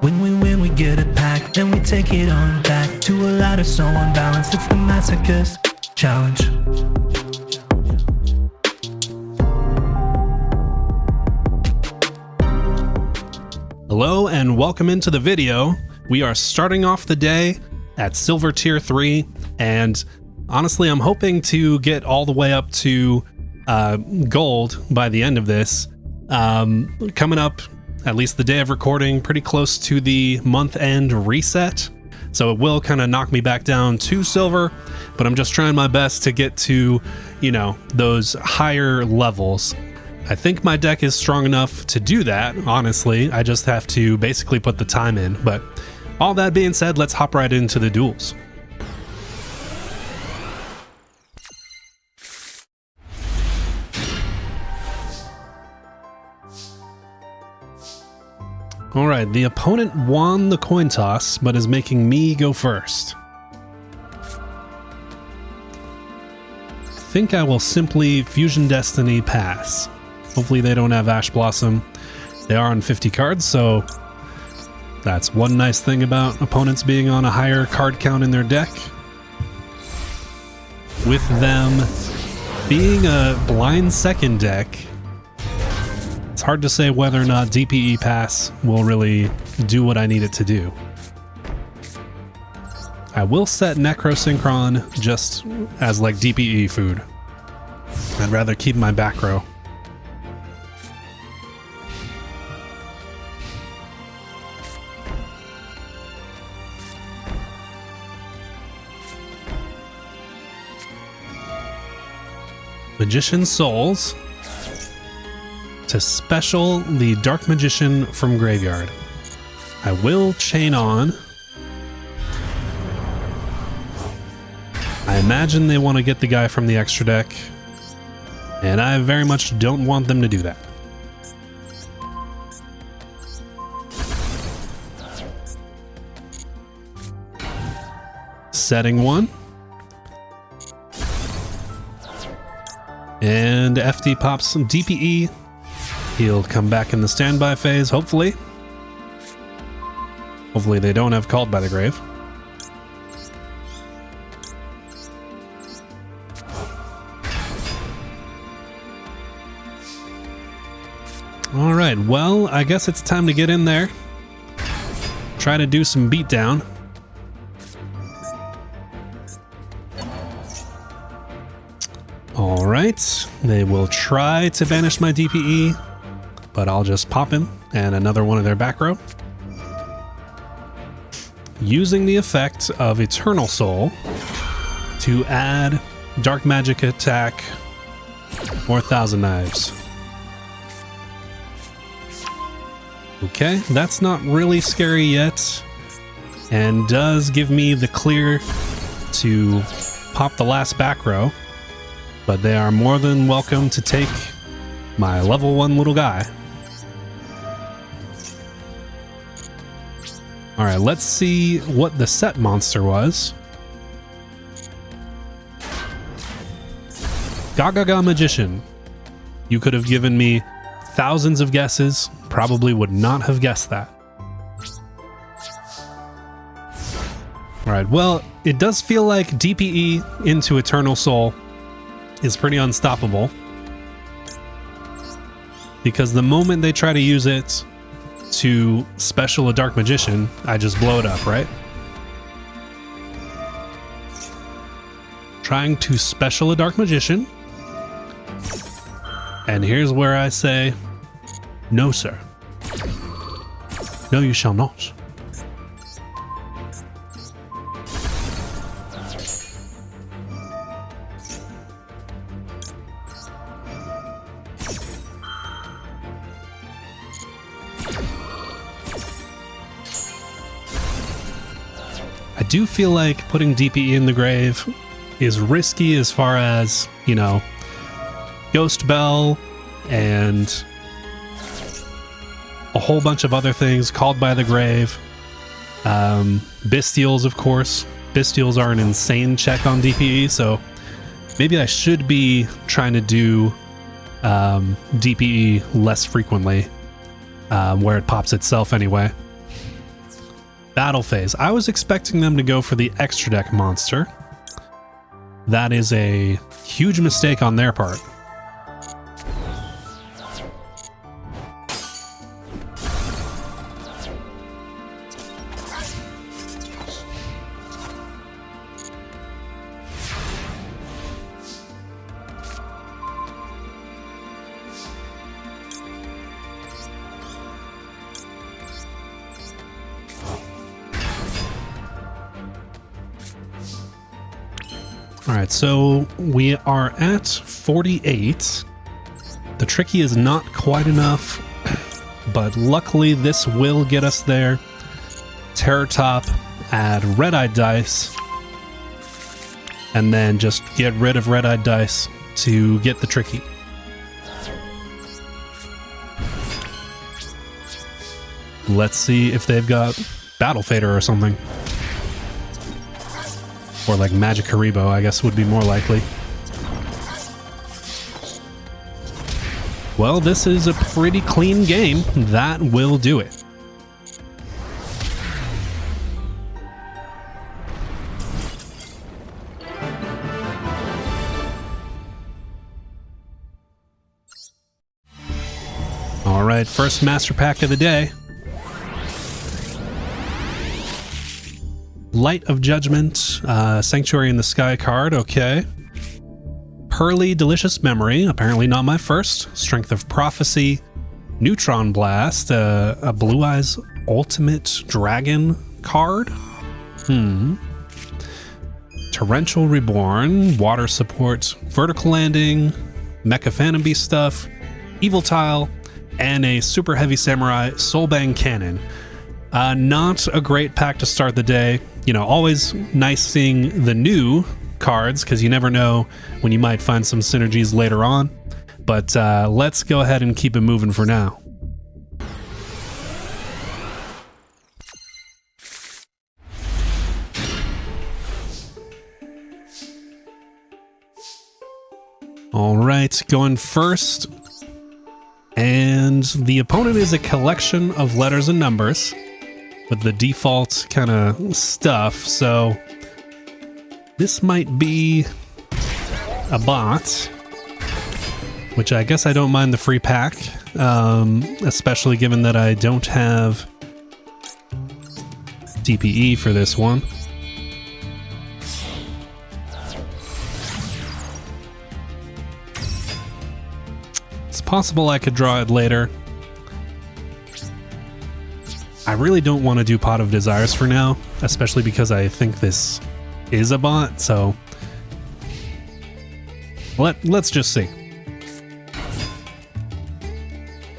When we win, we get it back, then we take it on back to a ladder so unbalanced. It's the Masochist challenge. Hello and welcome into the video. We are starting off the day at Silver Tier 3, and honestly I'm hoping to get all the way up to Gold by the end of this. Coming up, at least the day of recording, pretty close to the month-end reset, so it will kind of knock me back down to Silver, but I'm just trying my best to get to, you know, those higher levels. I think my deck is strong enough to do that, honestly. I just have to basically put the time in. But all that being said, let's hop right into the duels. Alright, the opponent won the coin toss, but is making me go first. I think I will simply Fusion Destiny pass. Hopefully they don't have Ash Blossom. They are on 50 cards, so that's one nice thing about opponents being on a higher card count in their deck. With them being a blind second deck, it's hard to say whether or not DPE pass will really do what I need it to do. I will set Necrosynchron just as like DPE food. I'd rather keep my back row. Magician Souls to special the Dark Magician from Graveyard. I will chain on. I imagine they want to get the guy from the extra deck, and I very much don't want them to do that. Setting one. And FD pops some DPE. He'll come back in the standby phase, hopefully. Hopefully they don't have Called by the Grave. Alright, well, I guess it's time to get in there. Try to do some beatdown. Alright, they will try to banish my DPE, but I'll just pop him and another one of their back row. Using the effect of Eternal Soul to add Dark Magic attack or Thousand Knives. Okay, that's not really scary yet, and does give me the clear to pop the last back row. But they are more than welcome to take my level 1 little guy. Alright, let's see what the set monster was. Gaga Magician. You could have given me thousands of guesses. Probably would not have guessed that. Alright, well, it does feel like DPE into Eternal Soul is pretty unstoppable, because the moment they try to use it to special a Dark Magician, I just blow it up, right? Trying to special a Dark Magician, and here's where I say, no sir. No, you shall not. I do feel like putting DPE in the grave is risky as far as, you know, Ghost Bell and a whole bunch of other things, Called by the Grave. Bestials, of course. Bestials are an insane check on DPE, so maybe I should be trying to do DPE less frequently, where it pops itself anyway. Battle phase. I was expecting them to go for the extra deck monster. That is a huge mistake on their part. All right, so we are at 48. The tricky is not quite enough, but luckily this will get us there. Terror Top, add red-eyed dice, and then just get rid of red-eyed dice to get the tricky. Let's see if they've got Battle Fader or something. Or like Magic Haribo, I guess would be more likely. Well, this is a pretty clean game. That will do it. All right, first master pack of the day. Light of Judgment, Sanctuary in the Sky card, okay. Pearly Delicious Memory, apparently not my first. Strength of Prophecy, Neutron Blast, a Blue Eyes Ultimate Dragon card. Torrential Reborn, Water Support, Vertical Landing, Mecha Phantom Beast stuff, Evil Tile, and a Super Heavy Samurai Soulbang Cannon. Not a great pack to start the day. You know, always nice seeing the new cards because you never know when you might find some synergies later on. But let's go ahead and keep it moving for now. All right, going first. And the opponent is a collection of letters and numbers with the default kind of stuff, so this might be a bot, which I guess I don't mind the free pack, especially given that I don't have DPE for this one. It's possible I could draw it later. I really don't want to do Pot of Desires for now, especially because I think this is a bot, so let's just see.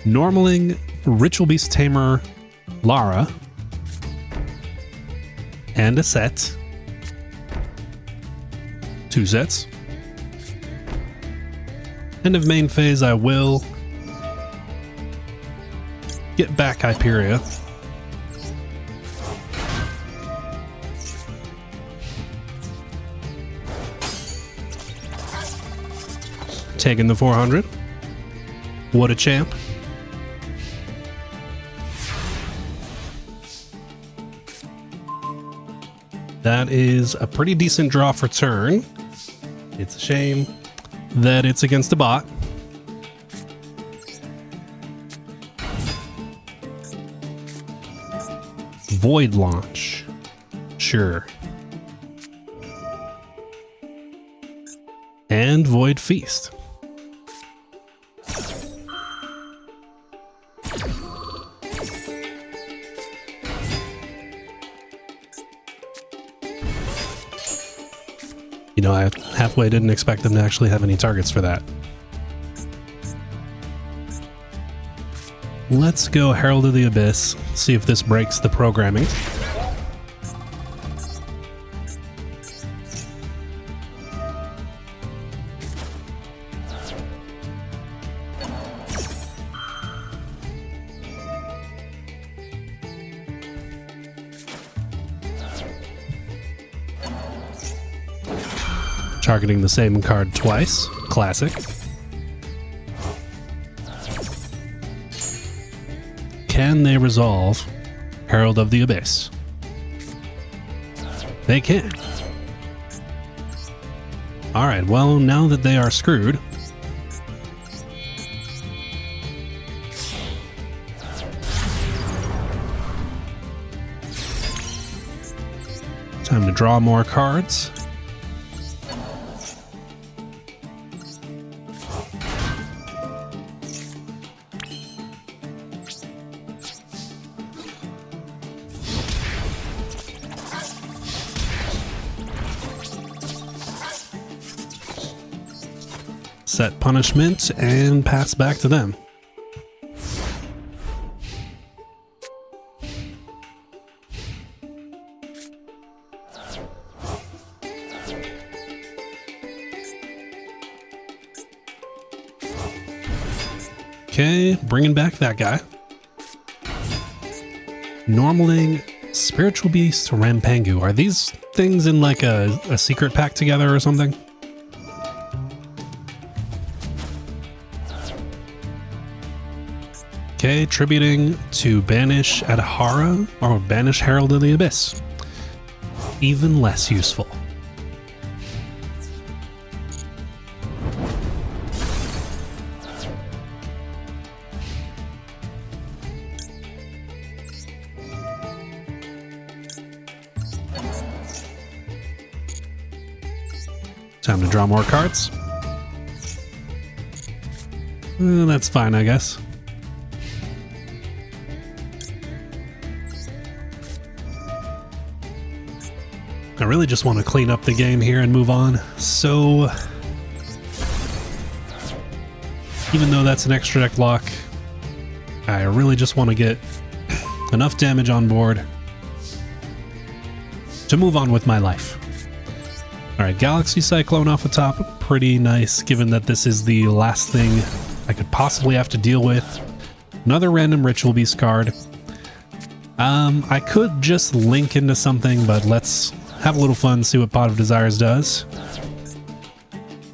Normaling Ritual Beast Tamer Lara and a set. 2 sets. End of main phase, I will get back Hyperia. Taking the 400. What a champ. That is a pretty decent draw for turn. It's a shame that it's against a bot. Void Launch. Sure. And Void Feast. You know, I halfway didn't expect them to actually have any targets for that. Let's go Herald of the Abyss, see if this breaks the programming. Targeting the same card twice. Classic. Can they resolve Herald of the Abyss? They can. Alright, well, now that they are screwed, time to draw more cards. Set punishment and pass back to them. Okay, bringing back that guy. Normaling, Spiritual Beast, Rampangu. Are these things in like a secret pack together or something? Okay, tributing to banish Adhara or banish Herald of the Abyss. Even less useful. Time to draw more cards. That's fine, I guess. I really just want to clean up the game here and move on. So, even though that's an extra deck lock, I really just want to get enough damage on board to move on with my life. Alright, Galaxy Cyclone off the top. Pretty nice, given that this is the last thing I could possibly have to deal with. Another random Ritual Beast card. I could just link into something, but let's have a little fun, see what Pot of Desires does.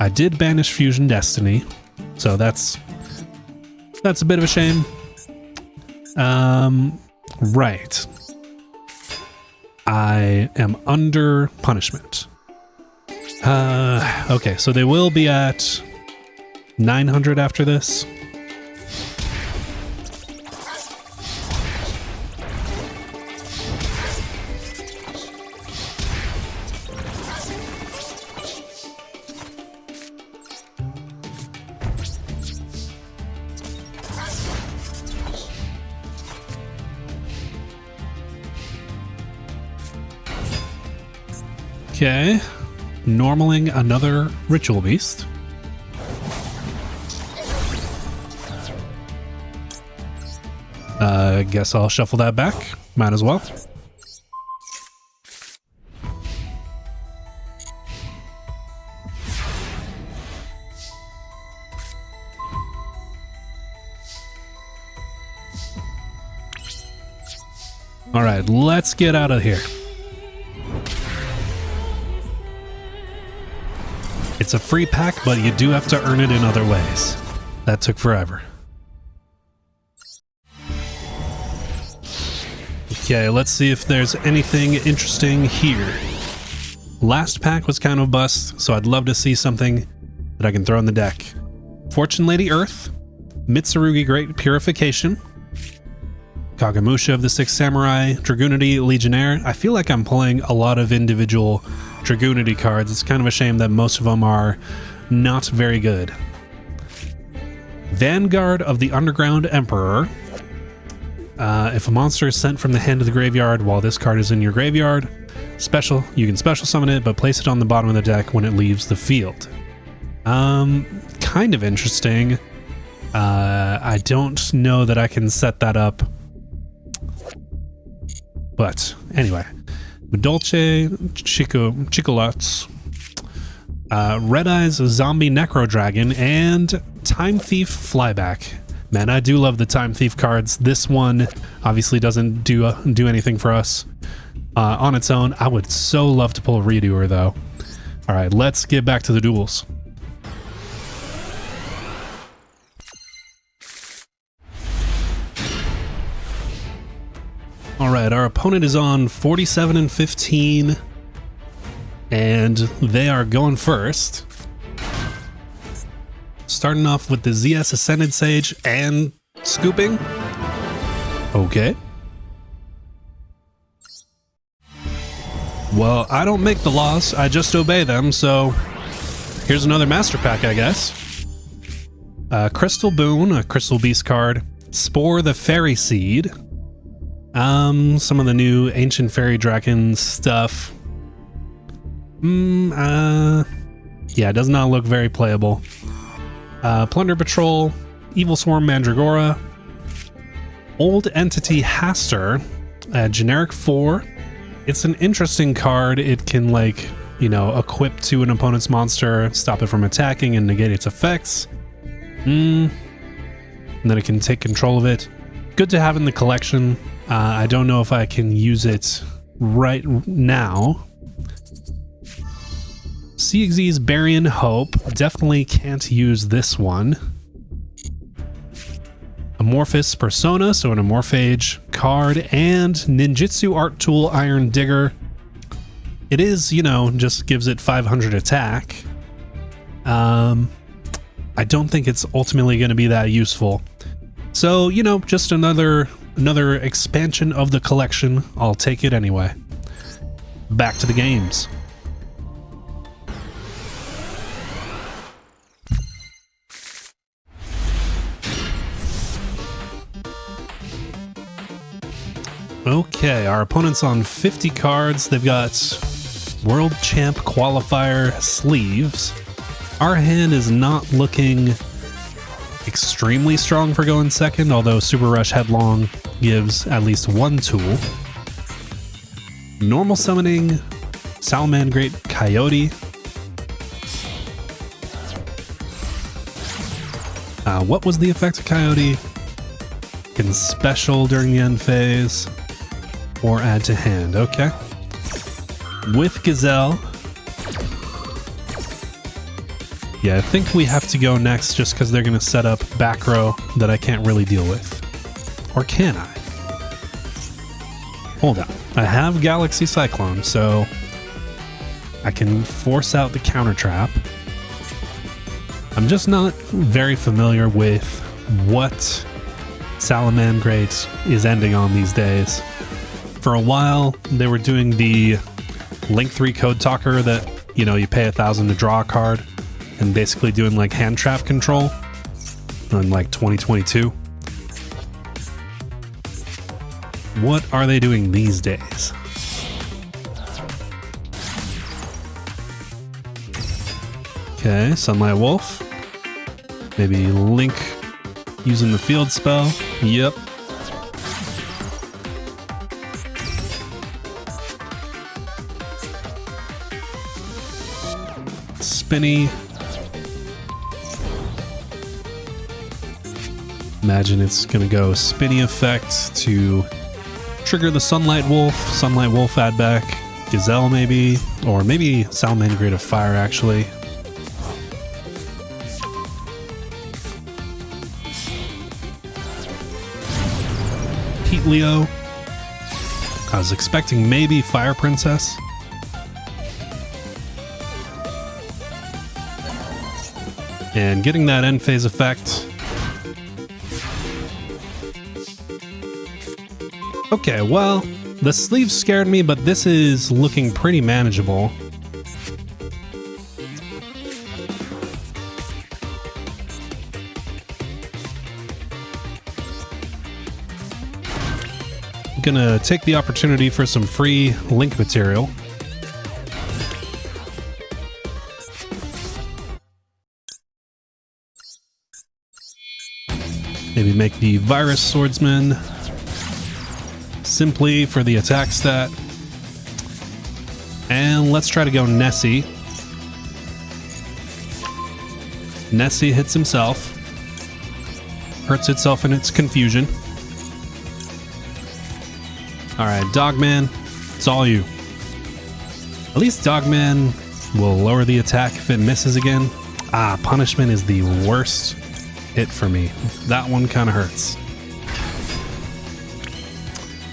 I did banish Fusion Destiny, so that's a bit of a shame. Right. I am under punishment. Okay, so they will be at 900 after this. Okay, normaling another Ritual Beast. Guess I'll shuffle that back. Might as well. All right, let's get out of here. It's a free pack, but you do have to earn it in other ways. That took forever. Okay, let's see if there's anything interesting here. Last pack was kind of a bust, so I'd love to see something that I can throw in the deck. Fortune Lady Earth, Mitsurugi Great Purification, Kagamusha of the Six Samurai, Dragoonity Legionnaire. I feel like I'm pulling a lot of individual Dragoonity cards. It's kind of a shame that most of them are not very good. Vanguard of the Underground Emperor. If a monster is sent from the hand of the graveyard while this card is in your graveyard, you can special summon it, but place it on the bottom of the deck when it leaves the field. Kind of interesting. I don't know that I can set that up. But anyway, Dolce Chicolots, Red Eyes Zombie Necro Dragon, and Time Thief Flyback. Man, I do love the Time Thief cards. This one obviously doesn't do anything for us on its own. I would so love to pull a Redoer though. All right, let's get back to the duels. All right, our opponent is on 47 and 15. And they are going first. Starting off with the ZS Ascended Sage and scooping. Okay. Well, I don't make the laws, I just obey them, so here's another Master Pack, I guess. Crystal Boon, a Crystal Beast card. Spore the Fairy Seed. Some of the new Ancient Fairy Dragon stuff. Yeah, it does not look very playable. Plunder Patrol, Evil Swarm Mandragora, Old Entity Haster, generic 4. It's an interesting card. It can, like, you know, equip to an opponent's monster, stop it from attacking, and negate its effects. And then it can take control of it. Good to have in the collection. I don't know if I can use it right now. CXZ's Burying Hope. Definitely can't use this one. Amorphous Persona, so an Amorphage card, and Ninjutsu Art Tool Iron Digger. It is, you know, just gives it 500 attack. I don't think it's ultimately going to be that useful. So, you know, just another expansion of the collection. I'll take it anyway. Back to the games. Okay, our opponent's on 50 cards. They've got World Champ Qualifier sleeves. Our hand is not looking extremely strong for going second, although Super Rush Headlong gives at least one tool. Normal summoning Salamangreat Coyote. What was the effect of Coyote? Can special during the end phase. Or add to hand, okay. With Gazelle. Yeah, I think we have to go next just because they're going to set up back row that I can't really deal with. Or can I? Hold on. I have Galaxy Cyclone, so I can force out the counter trap. I'm just not very familiar with what Salamangreat is ending on these days. For a while, they were doing the Link 3 Code Talker that, you know, you pay 1,000 to draw a card, and basically doing like hand trap control in like 2022. What are they doing these days? Okay, Sunlight Wolf. Maybe Link using the field spell. Yep. Spinny. Imagine it's gonna go spinny effect to trigger the Sunlight Wolf add back, Gazelle maybe, or maybe Salamangreat of Fire actually. Heat Leo. I was expecting maybe Fire Princess. And getting that end phase effect. Okay, well, the sleeves scared me, but this is looking pretty manageable. I'm gonna take the opportunity for some free Link material. Maybe make the Virus Swordsman simply for the attack stat. And let's try to go Nessie. Nessie hits himself. Hurts itself in its confusion. Alright, Dogman, it's all you. At least Dogman will lower the attack if it misses again. Ah, Punishment is the worst hit for me. That one kind of hurts.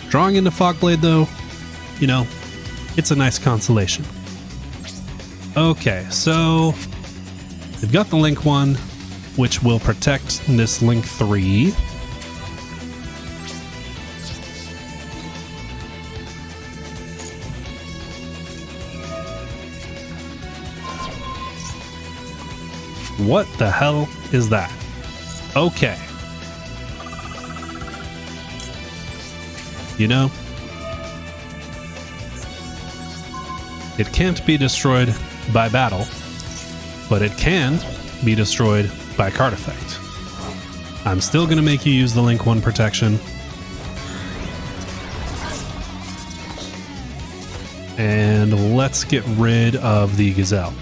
Drawing into Fogblade, though, you know, it's a nice consolation. Okay, so they've got the Link 1, which will protect this Link 3. What the hell is that? Okay. You know, it can't be destroyed by battle, but it can be destroyed by card effect. I'm still going to make you use the Link 1 protection. And let's get rid of the Gazelle.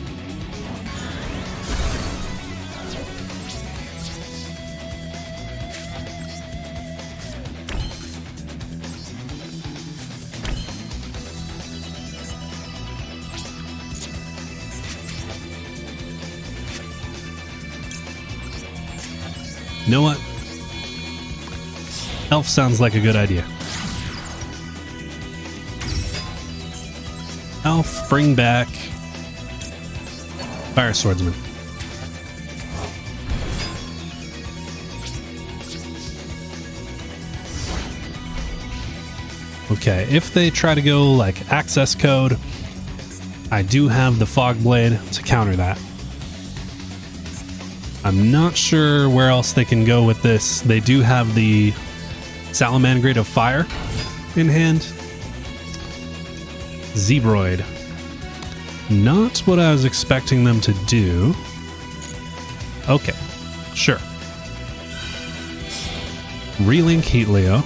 You know what? Elf sounds like a good idea. Elf, bring back Fire Swordsman. Okay, if they try to go like access code, I do have the Fog Blade to counter that. I'm not sure where else they can go with this. They do have the Salamangreat of Fire in hand. Zebroid. Not what I was expecting them to do. Okay, sure. Relink Heatleo.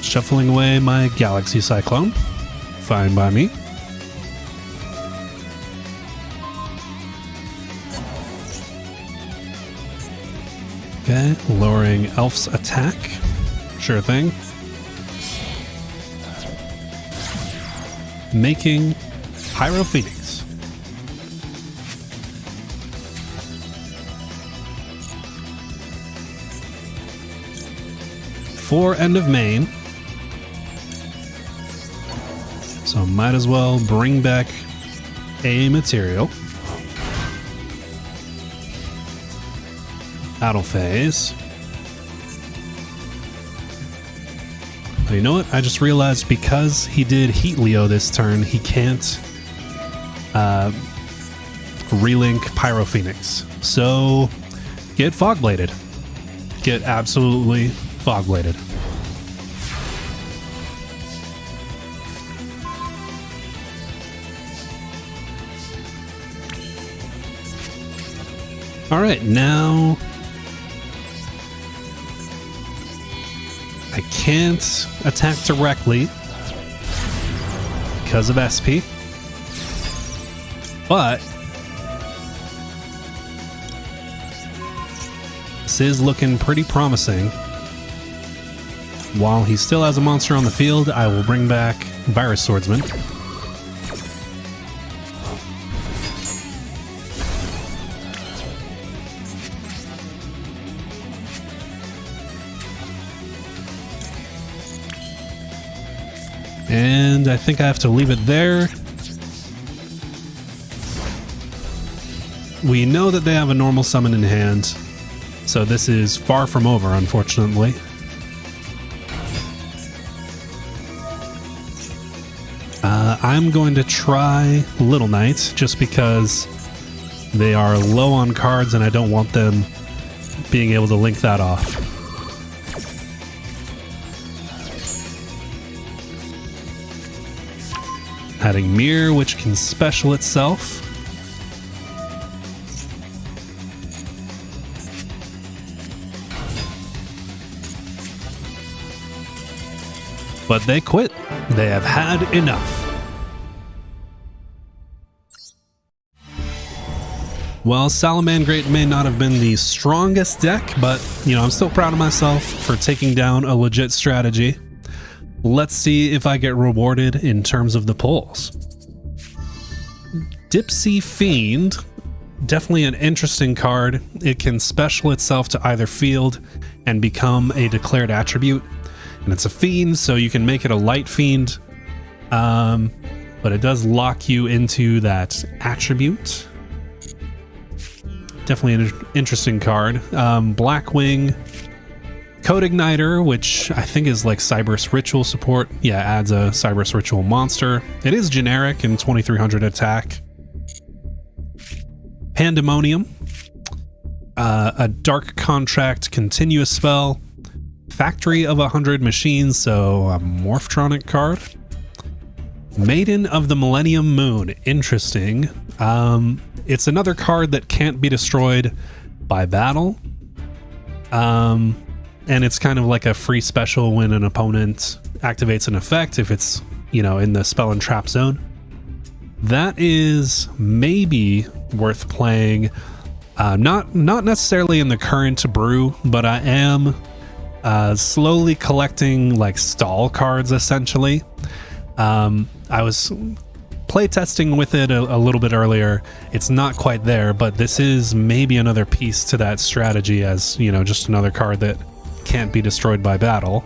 Shuffling away my Galaxy Cyclone. Fine by me. Okay, lowering Elf's attack. Sure thing. Making Pyro Phoenix. For end of main. So might as well bring back a material. Battle phase. Oh, you know what? I just realized because he did Heatleo this turn, he can't relink Pyro Phoenix. So get Fog Bladed. Get absolutely Fog Bladed. All right, now I can't attack directly because of SP, but this is looking pretty promising. While he still has a monster on the field, I will bring back Virus Swordsman. And I think I have to leave it there. We know that they have a normal summon in hand, so this is far from over, unfortunately. I'm going to try Little Knight, just because they are low on cards and I don't want them being able to link that off. Adding Mirror, which can special itself. But they quit. They have had enough. Well, Salamangreat may not have been the strongest deck, but, you know, I'm still proud of myself for taking down a legit strategy. Let's see if I get rewarded in terms of the polls. Dipsy Fiend definitely an interesting card. It can special itself to either field and become a declared attribute. And it's a fiend, so you can make it a light fiend. But it does lock you into that attribute. Definitely an interesting card. Blackwing Code Igniter, which I think is like Cyberse Ritual support. Yeah, adds a Cyberse Ritual monster. It is generic and 2300 attack. Pandemonium. A Dark Contract continuous spell. Factory of 100 machines, so a Morphtronic card. Maiden of the Millennium Moon. Interesting. It's another card that can't be destroyed by battle. And it's kind of like a free special when an opponent activates an effect, if it's, you know, in the spell and trap zone. That is maybe worth playing. Not necessarily in the current brew, but I am slowly collecting like stall cards, essentially. I was playtesting with it a little bit earlier. It's not quite there, but this is maybe another piece to that strategy, as, you know, just another card that can't be destroyed by battle.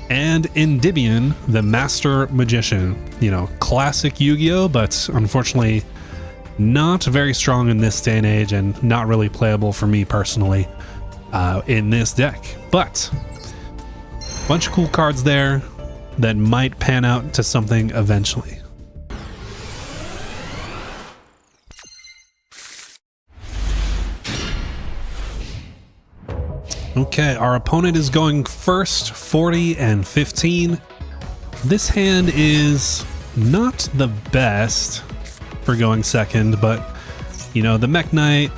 And Endymion, the Master Magician. You know, classic Yu-Gi-Oh, but unfortunately not very strong in this day and age, and not really playable for me personally in this deck. But a bunch of cool cards there that might pan out to something eventually. Okay, our opponent is going first, 40 and 15. This hand is not the best for going second, but, you know, the Mech Knight,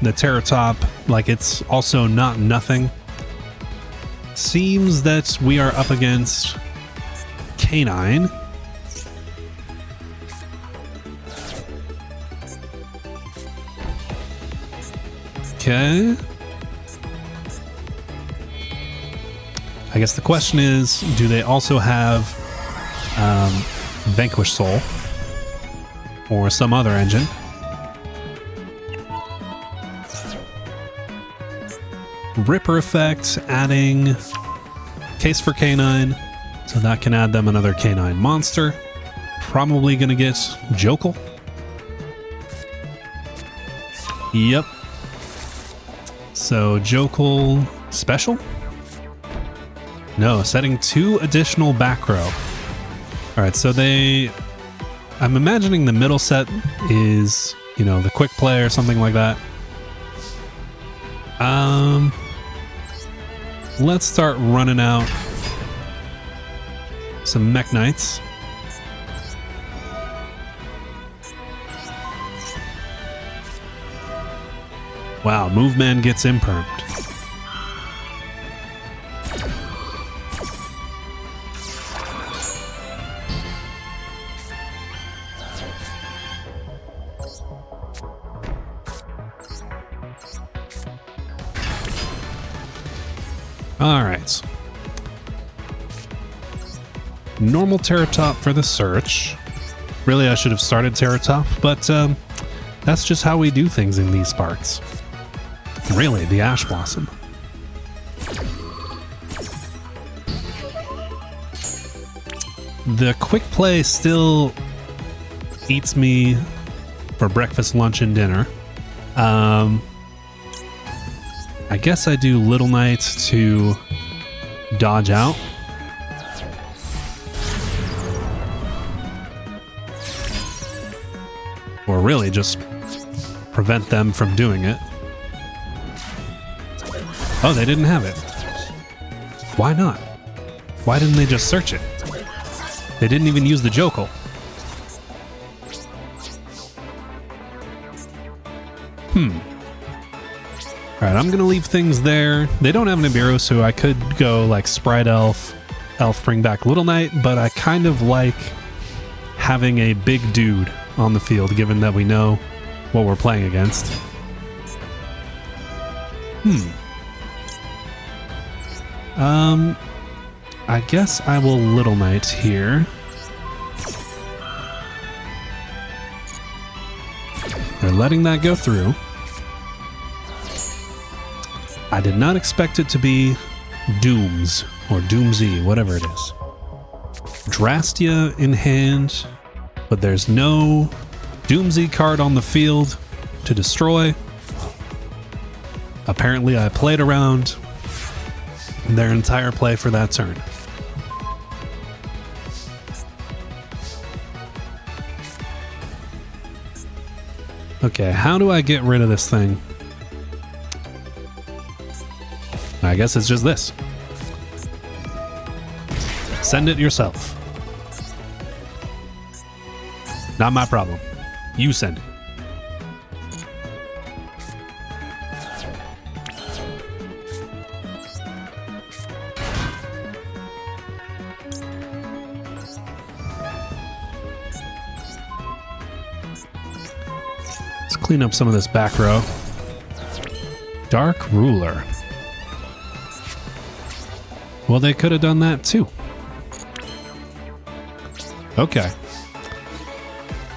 the Terror Top, like, it's also not nothing. Seems that we are up against Canine. Okay. I guess the question is, do they also have Vanquish Soul or some other engine? Ripper effect, adding Case for Canine, so that can add them another Canine monster. Probably gonna get Jokel. Yep. So Jokel special? No, setting 2 additional back row. Alright, so I'm imagining the middle set is, you know, the quick play or something like that. Let's start running out some Mech Knights. Wow, Moveman gets impermed. All right. Normal Terror Top for the search. Really, I should have started Terror Top, but that's just how we do things in these parts. Really, the Ash Blossom. The quick play still eats me for breakfast, lunch, and dinner. I guess I do Little Knight to dodge out. Or really just prevent them from doing it. Oh, they didn't have it. Why not? Why didn't they just search it? They didn't even use the Jokel. Alright, I'm gonna leave things there. They don't have Nibiru, so I could go like Sprite Elf, bring back Little Knight, but I kind of like having a big dude on the field, given that we know what we're playing against. I guess I will Little Knight here. They're letting that go through. I did not expect it to be Dooms or Doomsy, whatever it is. Drastia in hand, but there's no Doomsy card on the field to destroy. Apparently I played around their entire play for that turn. Okay, how do I get rid of this thing? I guess it's just this. Send it yourself. Not my problem. You send it. Let's clean up some of this back row. Dark Ruler. Well, they could have done that too. Okay.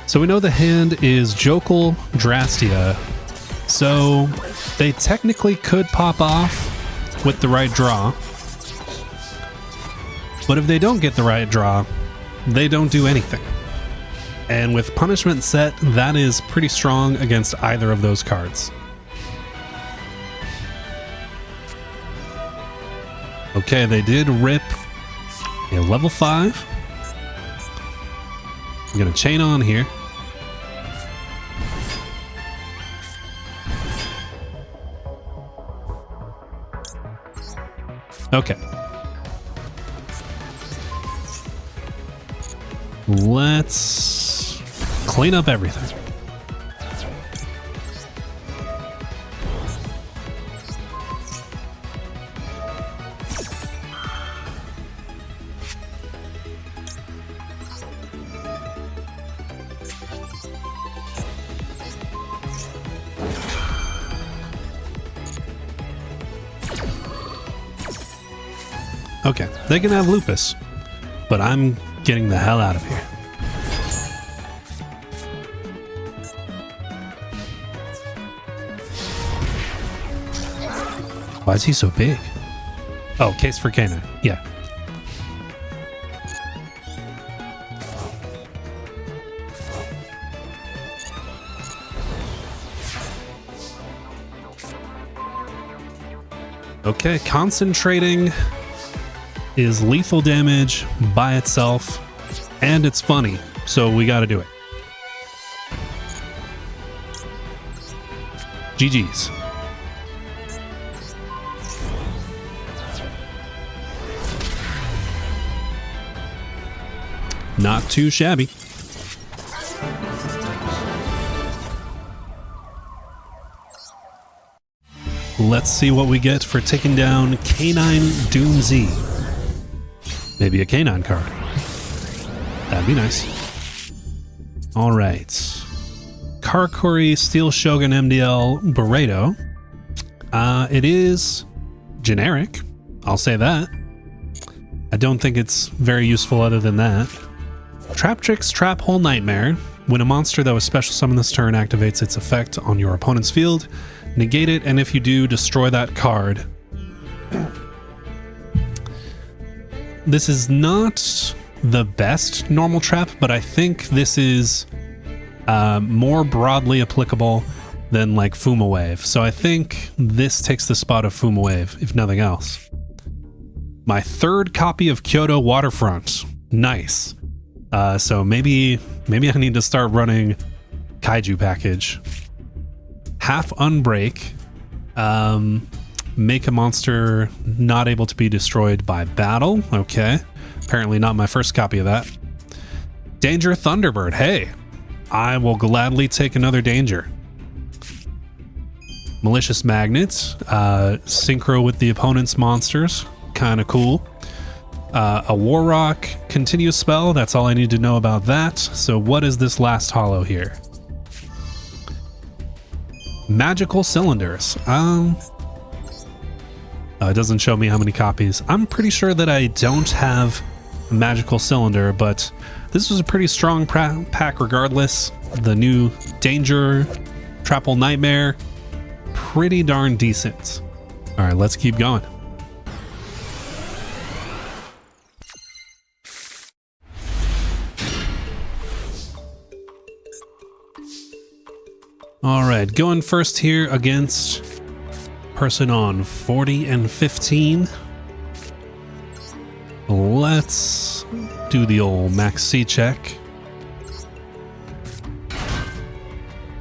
So we know the hand is Jokel Drastia. So they technically could pop off with the right draw. But if they don't get the right draw, they don't do anything. And with punishment set, that is pretty strong against either of those cards. Okay, they did rip a level 5. I'm gonna chain on here. Okay. Let's clean up everything. Okay, they can have Lupus, but I'm getting the hell out of here. Why is he so big? Oh, case for Canaan. Yeah. Okay, concentrating is lethal damage by itself, and it's funny, so we gotta do it. GG's. Not too shabby. Let's see what we get for taking down Canine Doomsy. Maybe a canine card. That'd be nice. All right. Karakuri Steel Shogun MDL Barredo. It is generic. I'll say that. I don't think it's very useful other than that. Traptrix Trap Hole Nightmare. When a monster that was special summoned this turn activates its effect on your opponent's field, negate it, and if you do, destroy that card. This is not the best normal trap, but I think this is more broadly applicable than like Fuma Wave. So I think this takes the spot of Fuma Wave, if nothing else. My third copy of Kyoto Waterfront. Nice. So maybe I need to start running Kaiju package. Half Unbreak. Make a monster not able to be destroyed by battle. Okay. Apparently not my first copy of that. Danger Thunderbird. Hey, I will gladly take another danger. Malicious Magnet. Synchro with the opponent's monsters. Kind of cool. A War Rock continuous spell. That's all I need to know about that. So what is this last holo here? Magical Cylinders. It doesn't show me how many copies. I'm pretty sure that I don't have a Magical Cylinder, but this was a pretty strong pack regardless. The new Danger Trapple Nightmare, pretty darn decent. All right, let's keep going. All right, going first here against person on 40 and 15. Let's do the old max C check.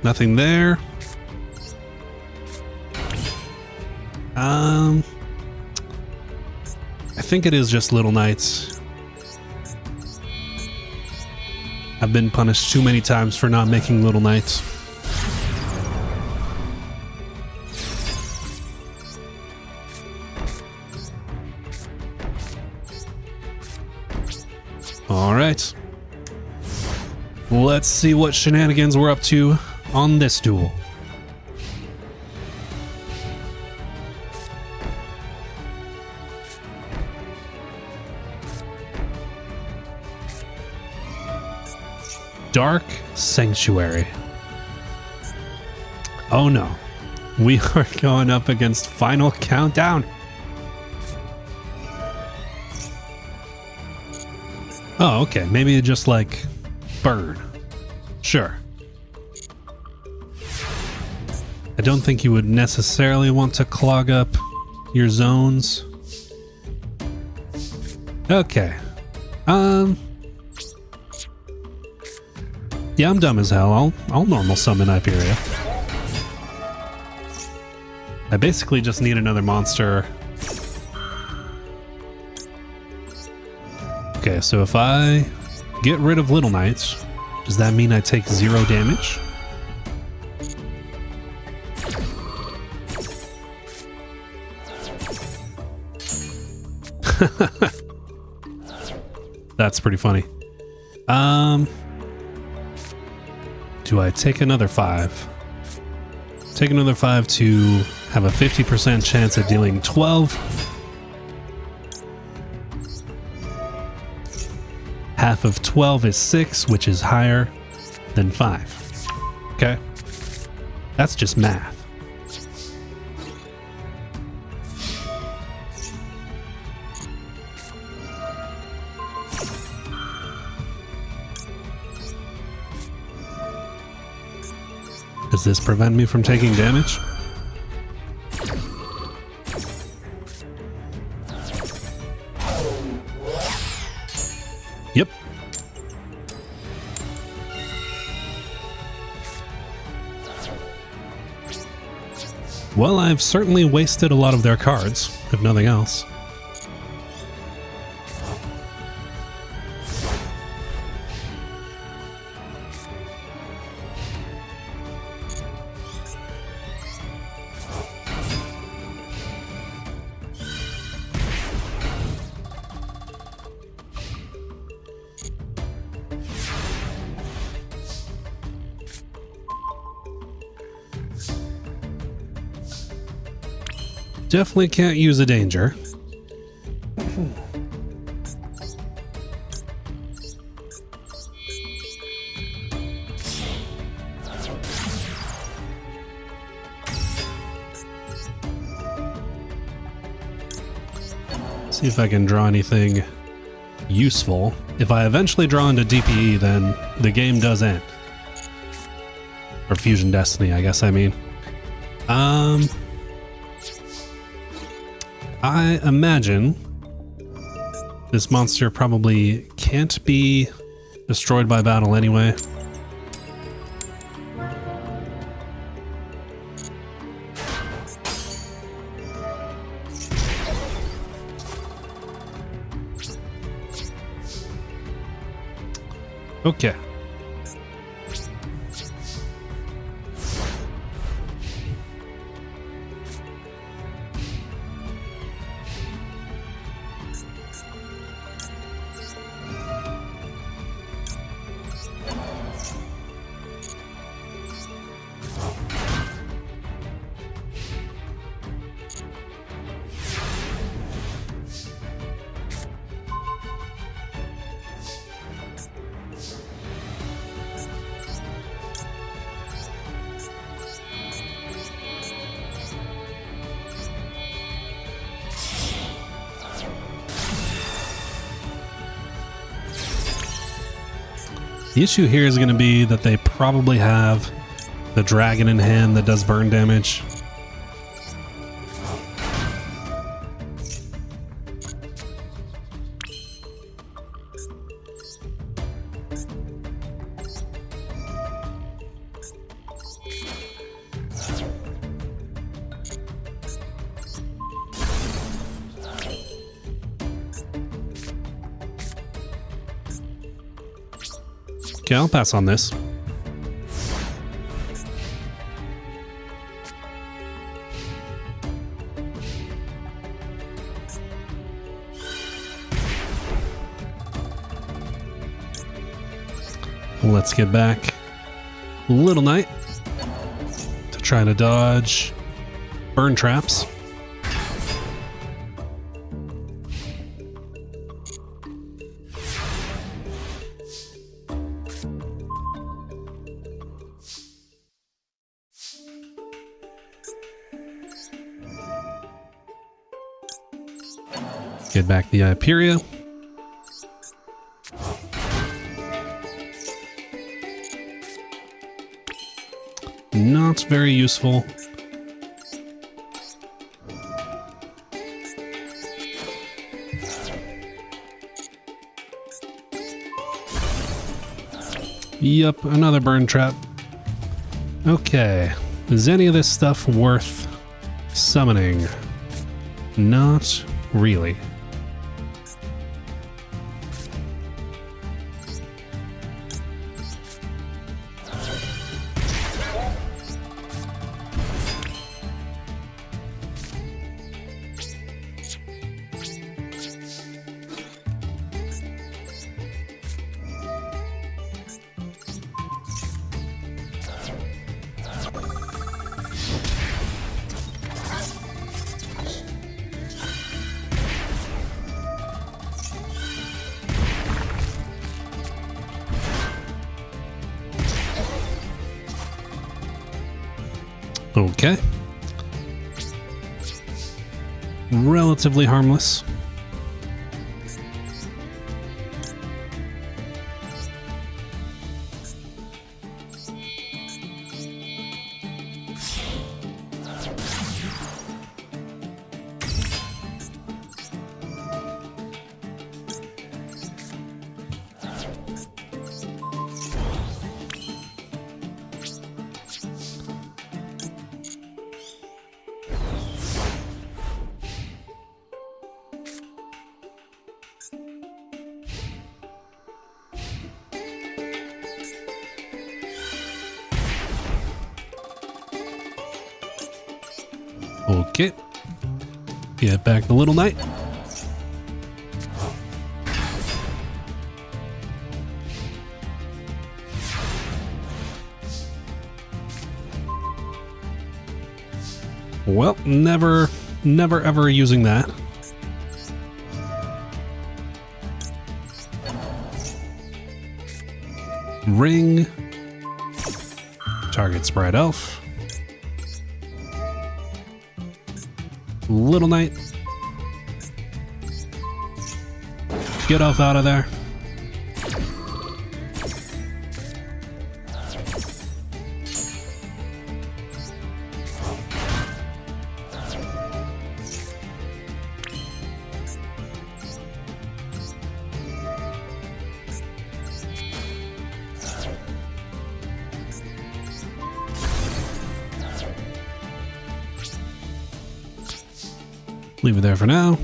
Nothing there. I think it is just Little Knights. I've been punished too many times for not making Little Knights. All right. Let's see what shenanigans we're up to on this duel. Dark Sanctuary. Oh no. We are going up against Final Countdown. Oh, okay. Maybe it just like burn. Sure. I don't think you would necessarily want to clog up your zones. Okay. Yeah, I'm dumb as hell. I'll normal summon Hyperia. I basically just need another monster. Okay, so if I get rid of Little Knights, does that mean I take 0 damage? That's pretty funny. Do I take another 5? Take another 5 to have a 50% chance at dealing 12. Half of 12 is 6, which is higher than 5. Okay? That's just math. Does this prevent me from taking damage? Yep. Well, I've certainly wasted a lot of their cards, if nothing else. Definitely can't use a danger. See if I can draw anything useful. If I eventually draw into DPE, then the game does end. Or Fusion Destiny, I guess I mean. I imagine this monster probably can't be destroyed by battle anyway. Okay. The issue here is going to be that they probably have the dragon in hand that does burn damage. Okay, I'll pass on this. Let's get back Little Knight to try to dodge burn traps. Get back the Hyperia. Not very useful. Yup, another burn trap. Okay. Is any of this stuff worth summoning? Not really. Okay. Relatively harmless. Okay. Get back the Little Knight. Well, never ever using that. Ring. Target Sprite Elf. Little Knight. Get off out of there. Leave it there for now.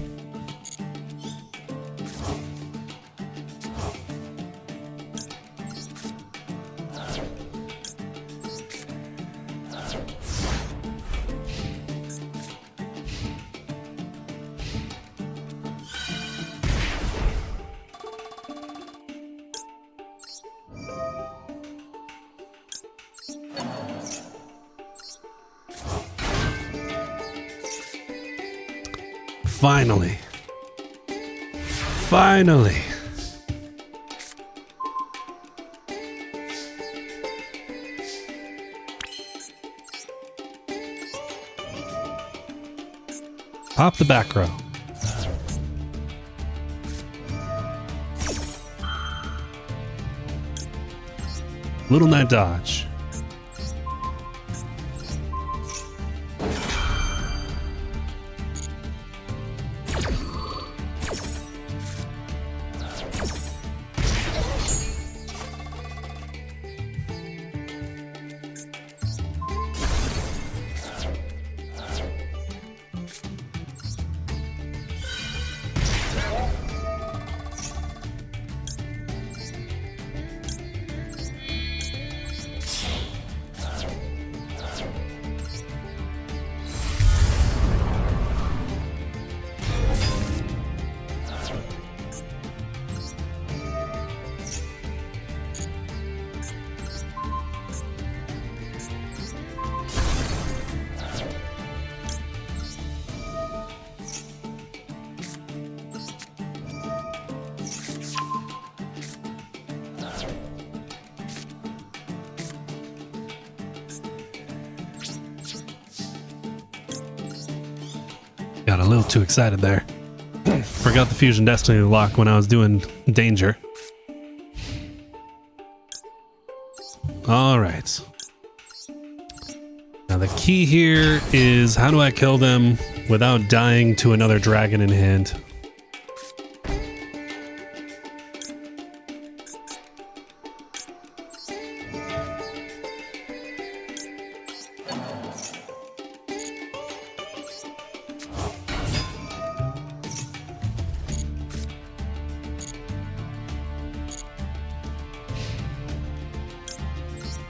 Finally. Finally. Pop the back row. Little Knight dodge. Got a little too excited there. Forgot the Fusion Destiny lock when I was doing Danger. Alright. Now the key here is how do I kill them without dying to another dragon in hand?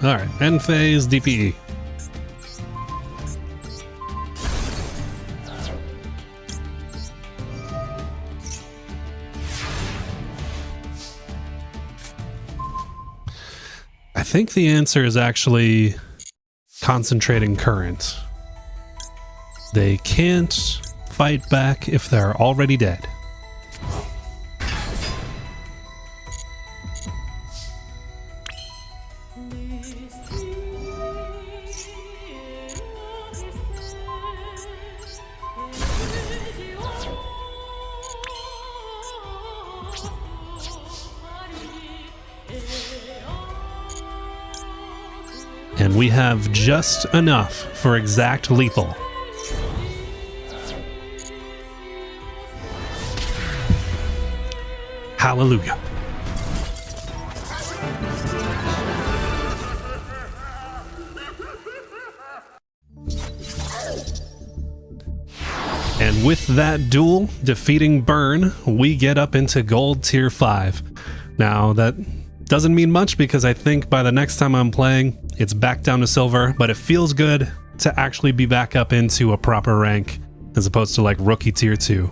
Alright, end phase, DPE. I think the answer is actually concentrating current. They can't fight back if they're already dead. And we have just enough for exact lethal. Hallelujah. And with that duel defeating Burn, we get up into gold tier 5. Now that doesn't mean much because I think by the next time I'm playing, it's back down to silver, but it feels good to actually be back up into a proper rank as opposed to like rookie tier 2.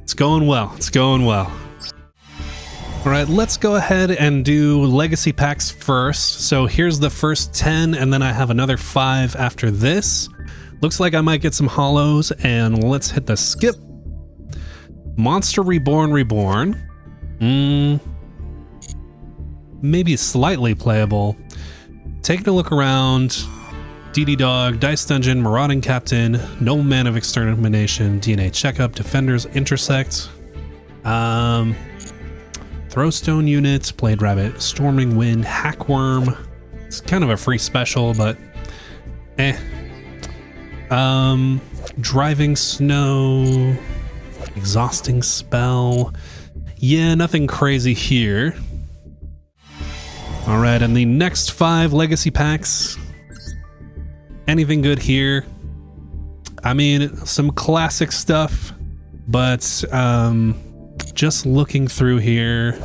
It's going well. It's going well. All right, let's go ahead and do legacy packs first. So here's the first 10, and then I have another 5 after this. Looks like I might get some hollows, and let's hit the skip. Monster Reborn. Maybe slightly playable. Taking a look around. DD Dog, Dice Dungeon, Marauding Captain, Nobleman of Extermination, DNA Checkup, Defenders Intersect, Throwstone Units, Blade Rabbit, Storming Wind, Hackworm. It's kind of a free special, but Driving Snow, Exhausting Spell. Yeah, nothing crazy here. All right, and the next 5 legacy packs. Anything good here? I mean, some classic stuff, but just looking through here,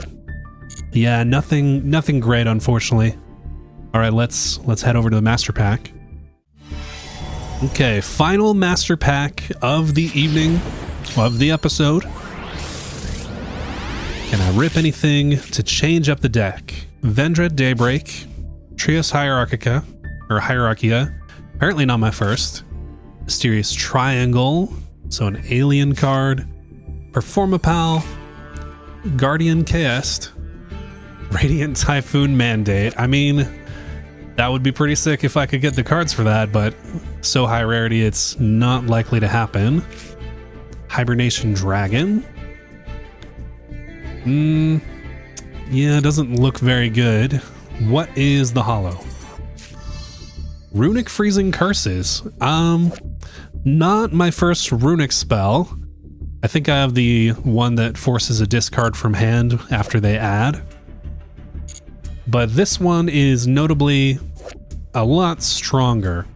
yeah, nothing great, unfortunately. All right, let's head over to the master pack. Okay, final master pack of the evening, of the episode. Can I rip anything to change up the deck? Vendread Daybreak, Trios Hierarchia, apparently not my first. Mysterious Triangle, so an alien card. Performapal, Guardian Chaos, Radiant Typhoon Mandate. I mean, that would be pretty sick if I could get the cards for that, but so high rarity it's not likely to happen. Hibernation Dragon. Yeah, it doesn't look very good. what is the holo? Runic Freezing Curses. Not my first runic spell. I think I have the one that forces a discard from hand after they add. But this one is notably a lot stronger.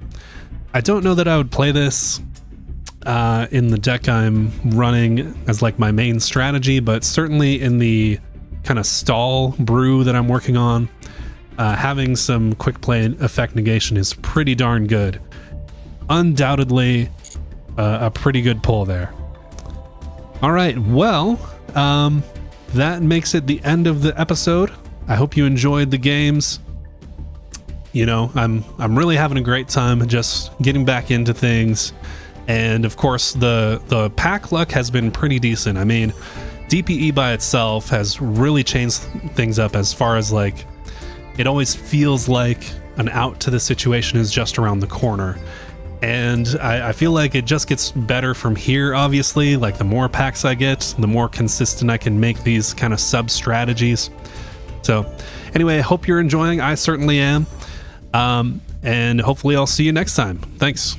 I don't know that I would play this in the deck I'm running as like my main strategy, but certainly in the kind of stall brew that I'm working on, having some quick play effect negation is pretty darn good. Undoubtedly a pretty good pull there. All right, well, that makes it the end of the episode. I hope you enjoyed the games. You know, I'm really having a great time just getting back into things. And of course, the pack luck has been pretty decent. I mean, DPE by itself has really changed things up as far as like, it always feels like an out to the situation is just around the corner. And I feel like it just gets better from here, obviously. Like the more packs I get, the more consistent I can make these kind of sub strategies. So anyway, I hope you're enjoying. I certainly am. And hopefully I'll see you next time. Thanks.